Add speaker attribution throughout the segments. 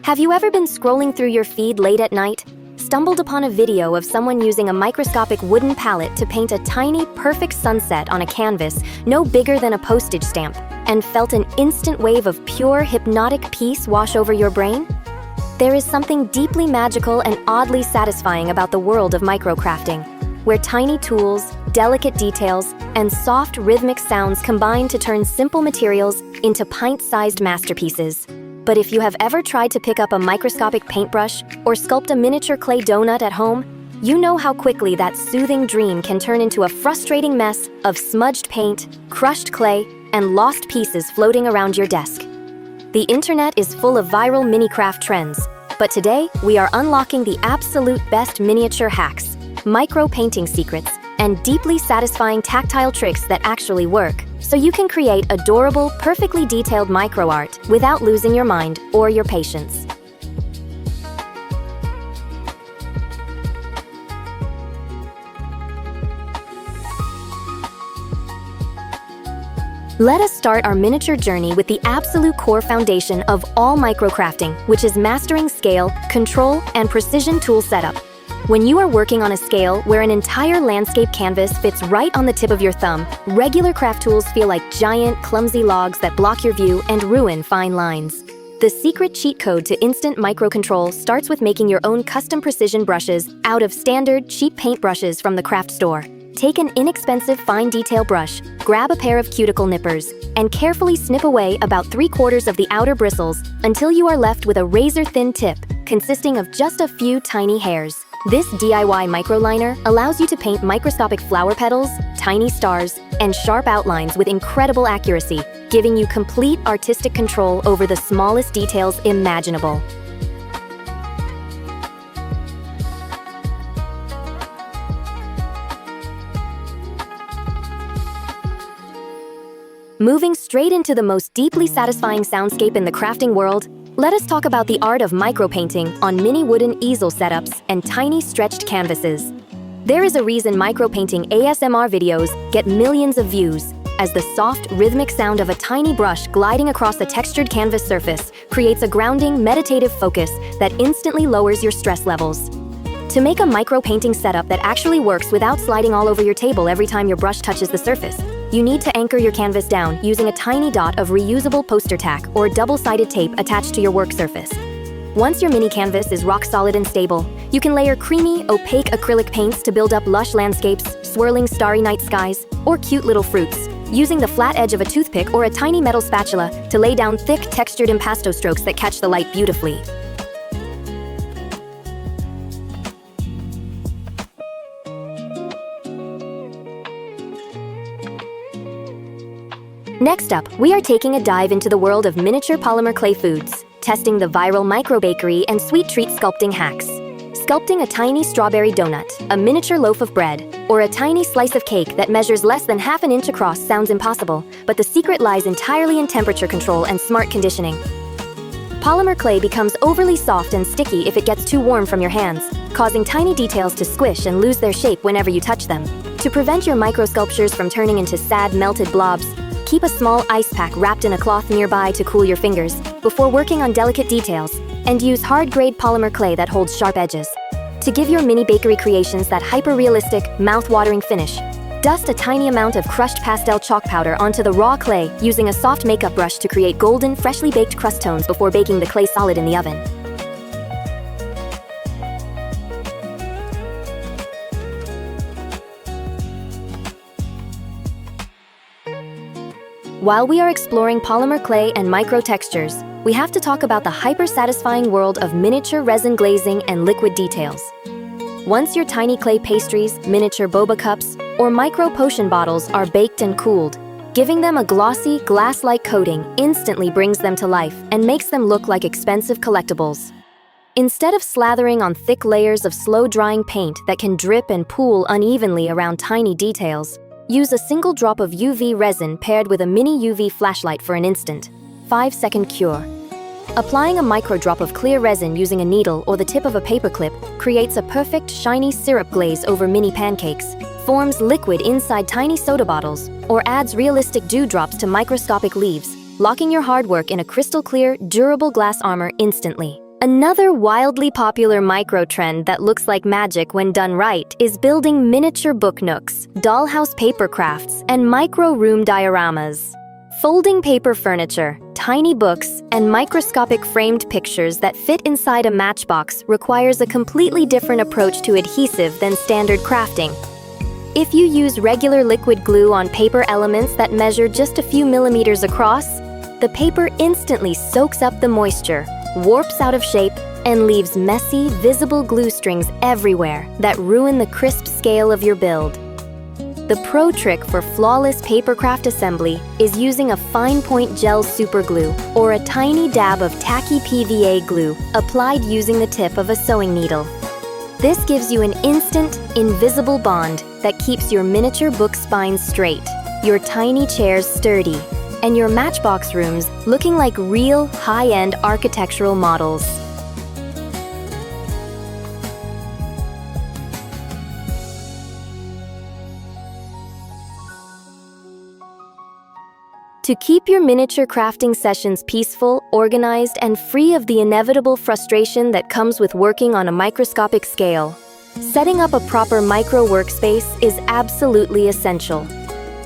Speaker 1: Have you ever been scrolling through your feed late at night, stumbled upon a video of someone using a microscopic wooden palette to paint a tiny, perfect sunset on a canvas no bigger than a postage stamp, and felt an instant wave of pure, hypnotic peace wash over your brain? There is something deeply magical and oddly satisfying about the world of microcrafting, where tiny tools, delicate details, and soft, rhythmic sounds combine to turn simple materials into pint-sized masterpieces. But if you have ever tried to pick up a microscopic paintbrush or sculpt a miniature clay donut at home, you know how quickly that soothing dream can turn into a frustrating mess of smudged paint, crushed clay, and lost pieces floating around your desk. The internet is full of viral mini-craft trends, but today we are unlocking the absolute best miniature hacks, micro-painting secrets, and deeply satisfying tactile tricks that actually work, so you can create adorable, perfectly detailed micro-art without losing your mind or your patience. Let us start our miniature journey with the absolute core foundation of all microcrafting, which is mastering scale, control, and precision tool setup. When you are working on a scale where an entire landscape canvas fits right on the tip of your thumb, regular craft tools feel like giant, clumsy logs that block your view and ruin fine lines. The secret cheat code to instant microcontrol starts with making your own custom precision brushes out of standard, cheap paint brushes from the craft store. Take an inexpensive fine detail brush, grab a pair of cuticle nippers, and carefully snip away about 3/4 of the outer bristles until you are left with a razor-thin tip consisting of just a few tiny hairs. This DIY microliner allows you to paint microscopic flower petals, tiny stars, and sharp outlines with incredible accuracy, giving you complete artistic control over the smallest details imaginable. Moving straight into the most deeply satisfying soundscape in the crafting world, let us talk about the art of micropainting on mini wooden easel setups and tiny stretched canvases. There is a reason micropainting ASMR videos get millions of views, as the soft, rhythmic sound of a tiny brush gliding across a textured canvas surface creates a grounding, meditative focus that instantly lowers your stress levels. To make a micropainting setup that actually works without sliding all over your table every time your brush touches the surface, you need to anchor your canvas down using a tiny dot of reusable poster tack or double-sided tape attached to your work surface. Once your mini canvas is rock solid and stable, you can layer creamy, opaque acrylic paints to build up lush landscapes, swirling starry night skies, or cute little fruits, using the flat edge of a toothpick or a tiny metal spatula to lay down thick, textured impasto strokes that catch the light beautifully. Next up, we are taking a dive into the world of miniature polymer clay foods, testing the viral microbakery and sweet treat sculpting hacks. Sculpting a tiny strawberry donut, a miniature loaf of bread, or a tiny slice of cake that measures less than half an inch across sounds impossible, but the secret lies entirely in temperature control and smart conditioning. Polymer clay becomes overly soft and sticky if it gets too warm from your hands, causing tiny details to squish and lose their shape whenever you touch them. To prevent your microsculptures from turning into sad, melted blobs, keep a small ice pack wrapped in a cloth nearby to cool your fingers before working on delicate details, and use hard-grade polymer clay that holds sharp edges. To give your mini bakery creations that hyper-realistic, mouth-watering finish, dust a tiny amount of crushed pastel chalk powder onto the raw clay using a soft makeup brush to create golden, freshly baked crust tones before baking the clay solid in the oven. While we are exploring polymer clay and micro textures, we have to talk about the hyper-satisfying world of miniature resin glazing and liquid details. Once your tiny clay pastries, miniature boba cups, or micro potion bottles are baked and cooled, giving them a glossy, glass-like coating instantly brings them to life and makes them look like expensive collectibles. Instead of slathering on thick layers of slow-drying paint that can drip and pool unevenly around tiny details, use a single drop of UV resin paired with a mini UV flashlight for an instant, 5-second cure. Applying a microdrop of clear resin using a needle or the tip of a paperclip creates a perfect, shiny syrup glaze over mini pancakes, forms liquid inside tiny soda bottles, or adds realistic dewdrops to microscopic leaves, locking your hard work in a crystal-clear, durable glass armor instantly. Another wildly popular micro-trend that looks like magic when done right is building miniature book nooks, dollhouse paper crafts, and micro-room dioramas. Folding paper furniture, tiny books, and microscopic framed pictures that fit inside a matchbox requires a completely different approach to adhesive than standard crafting. If you use regular liquid glue on paper elements that measure just a few millimeters across, the paper instantly soaks up the moisture, warps out of shape, and leaves messy, visible glue strings everywhere that ruin the crisp scale of your build. The pro trick for flawless Papercraft assembly is using a fine point gel superglue or a tiny dab of tacky PVA glue applied using the tip of a sewing needle. This gives you an instant, invisible bond that keeps your miniature book spines straight, your tiny chairs sturdy, and your matchbox rooms looking like real, high-end architectural models. To keep your miniature crafting sessions peaceful, organized, and free of the inevitable frustration that comes with working on a microscopic scale, setting up a proper micro workspace is absolutely essential.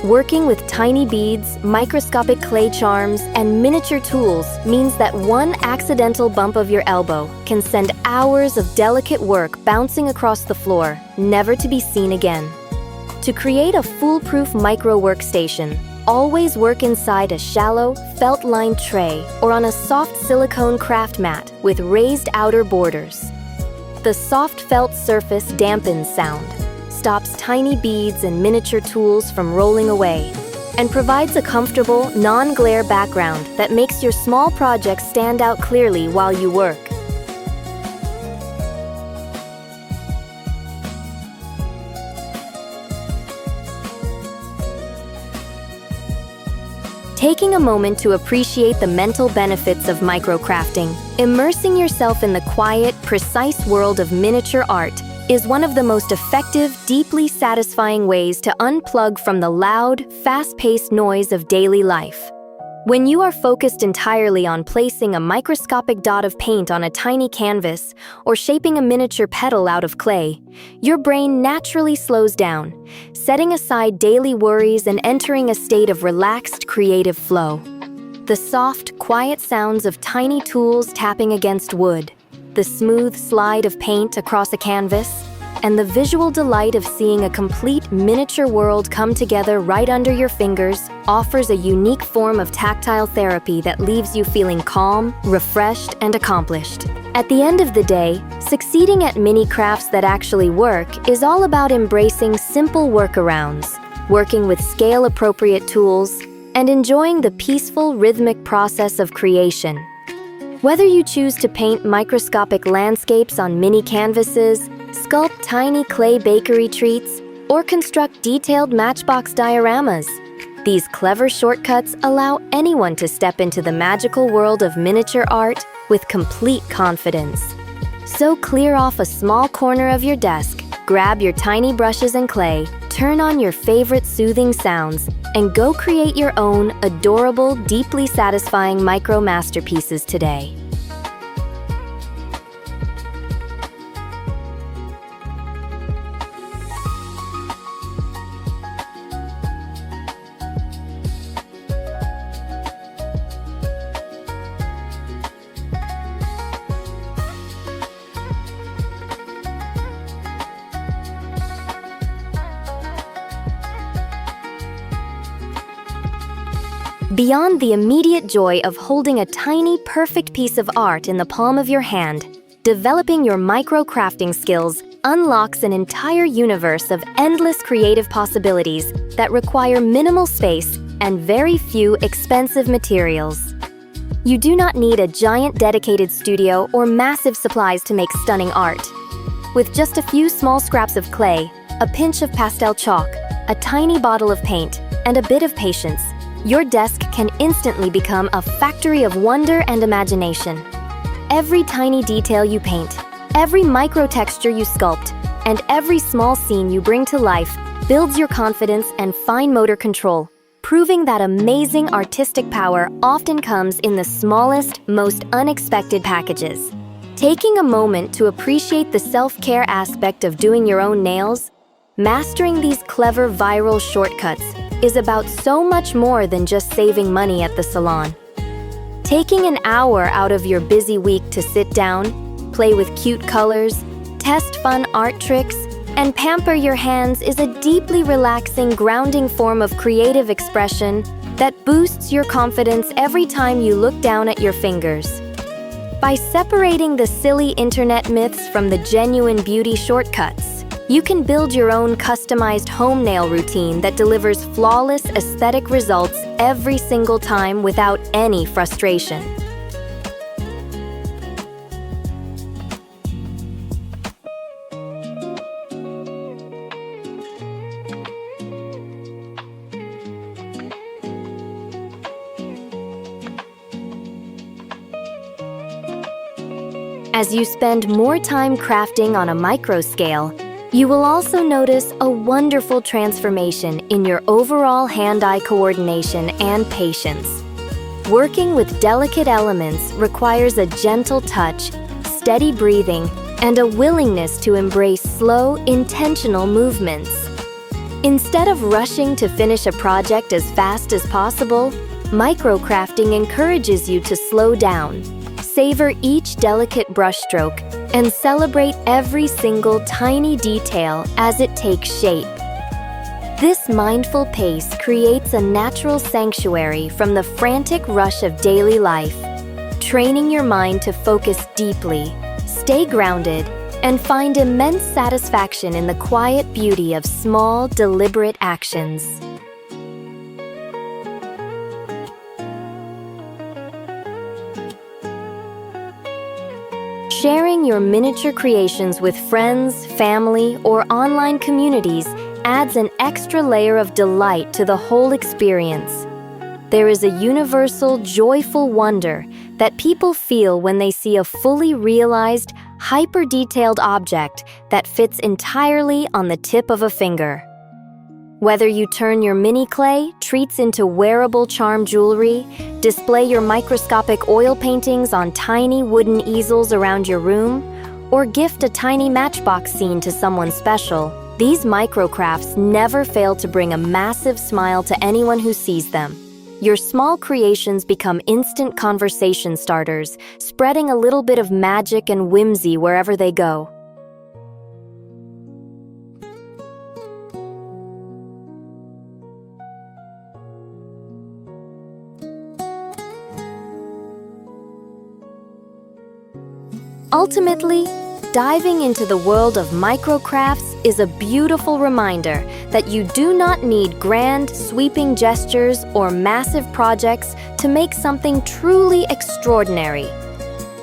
Speaker 1: Working with tiny beads, microscopic clay charms, and miniature tools means that one accidental bump of your elbow can send hours of delicate work bouncing across the floor, never to be seen again. To create a foolproof micro workstation, always work inside a shallow, felt-lined tray or on a soft silicone craft mat with raised outer borders. The soft felt surface dampens sound, stops tiny beads and miniature tools from rolling away, and provides a comfortable, non-glare background that makes your small projects stand out clearly while you work. Taking a moment to appreciate the mental benefits of microcrafting, immersing yourself in the quiet, precise world of miniature art is one of the most effective, deeply satisfying ways to unplug from the loud, fast-paced noise of daily life. When you are focused entirely on placing a microscopic dot of paint on a tiny canvas or shaping a miniature petal out of clay, your brain naturally slows down, setting aside daily worries and entering a state of relaxed, creative flow. The soft, quiet sounds of tiny tools tapping against wood, the smooth slide of paint across a canvas, and the visual delight of seeing a complete miniature world come together right under your fingers offers a unique form of tactile therapy that leaves you feeling calm, refreshed, and accomplished. At the end of the day, succeeding at mini crafts that actually work is all about embracing simple workarounds, working with scale-appropriate tools, and enjoying the peaceful, rhythmic process of creation. Whether you choose to paint microscopic landscapes on mini canvases, sculpt tiny clay bakery treats, or construct detailed matchbox dioramas, these clever shortcuts allow anyone to step into the magical world of miniature art with complete confidence. So clear off a small corner of your desk, grab your tiny brushes and clay, turn on your favorite soothing sounds, and go create your own adorable, deeply satisfying micro masterpieces today. Beyond the immediate joy of holding a tiny, perfect piece of art in the palm of your hand, developing your micro-crafting skills unlocks an entire universe of endless creative possibilities that require minimal space and very few expensive materials. You do not need a giant dedicated studio or massive supplies to make stunning art. With just a few small scraps of clay, a pinch of pastel chalk, a tiny bottle of paint, and a bit of patience, your desk can instantly become a factory of wonder and imagination. Every tiny detail you paint, every micro texture you sculpt, and every small scene you bring to life builds your confidence and fine motor control, proving that amazing artistic power often comes in the smallest, most unexpected packages. Taking a moment to appreciate the self-care aspect of doing your own nails, mastering these clever viral shortcuts is about so much more than just saving money at the salon. Taking an hour out of your busy week to sit down, play with cute colors, test fun art tricks, and pamper your hands is a deeply relaxing, grounding form of creative expression that boosts your confidence every time you look down at your fingers. By separating the silly internet myths from the genuine beauty shortcuts, you can build your own customized home nail routine that delivers flawless aesthetic results every single time without any frustration. As you spend more time crafting on a micro scale, you will also notice a wonderful transformation in your overall hand-eye coordination and patience. Working with delicate elements requires a gentle touch, steady breathing, and a willingness to embrace slow, intentional movements. Instead of rushing to finish a project as fast as possible, microcrafting encourages you to slow down, savor each delicate brushstroke, and celebrate every single tiny detail as it takes shape. This mindful pace creates a natural sanctuary from the frantic rush of daily life, training your mind to focus deeply, stay grounded, and find immense satisfaction in the quiet beauty of small, deliberate actions. Sharing your miniature creations with friends, family, or online communities adds an extra layer of delight to the whole experience. There is a universal, joyful wonder that people feel when they see a fully realized, hyper-detailed object that fits entirely on the tip of a finger. Whether you turn your mini clay treats into wearable charm jewelry, display your microscopic oil paintings on tiny wooden easels around your room, or gift a tiny matchbox scene to someone special, these microcrafts never fail to bring a massive smile to anyone who sees them. Your small creations become instant conversation starters, spreading a little bit of magic and whimsy wherever they go. Ultimately, diving into the world of microcrafts is a beautiful reminder that you do not need grand, sweeping gestures or massive projects to make something truly extraordinary.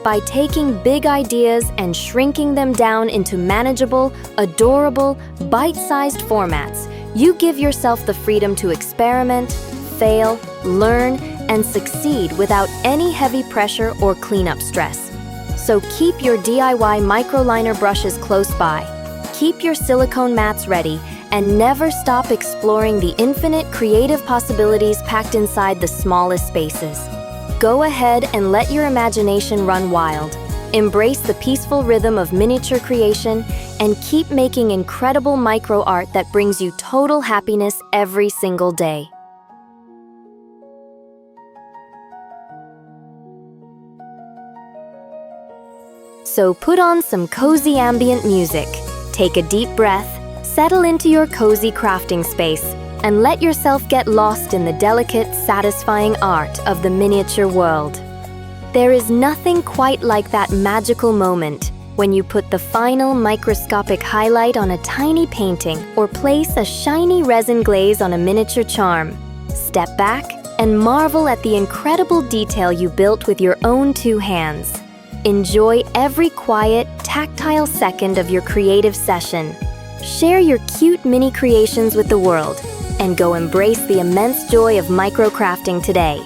Speaker 1: By taking big ideas and shrinking them down into manageable, adorable, bite-sized formats, you give yourself the freedom to experiment, fail, learn, and succeed without any heavy pressure or cleanup stress. So keep your DIY microliner brushes close by, keep your silicone mats ready, and never stop exploring the infinite creative possibilities packed inside the smallest spaces. Go ahead and let your imagination run wild. Embrace the peaceful rhythm of miniature creation and keep making incredible micro art that brings you total happiness every single day. So put on some cozy ambient music, take a deep breath, settle into your cozy crafting space, and let yourself get lost in the delicate, satisfying art of the miniature world. There is nothing quite like that magical moment when you put the final microscopic highlight on a tiny painting or place a shiny resin glaze on a miniature charm. Step back and marvel at the incredible detail you built with your own two hands. Enjoy every quiet, tactile second of your creative session. Share your cute mini creations with the world, and go embrace the immense joy of microcrafting today.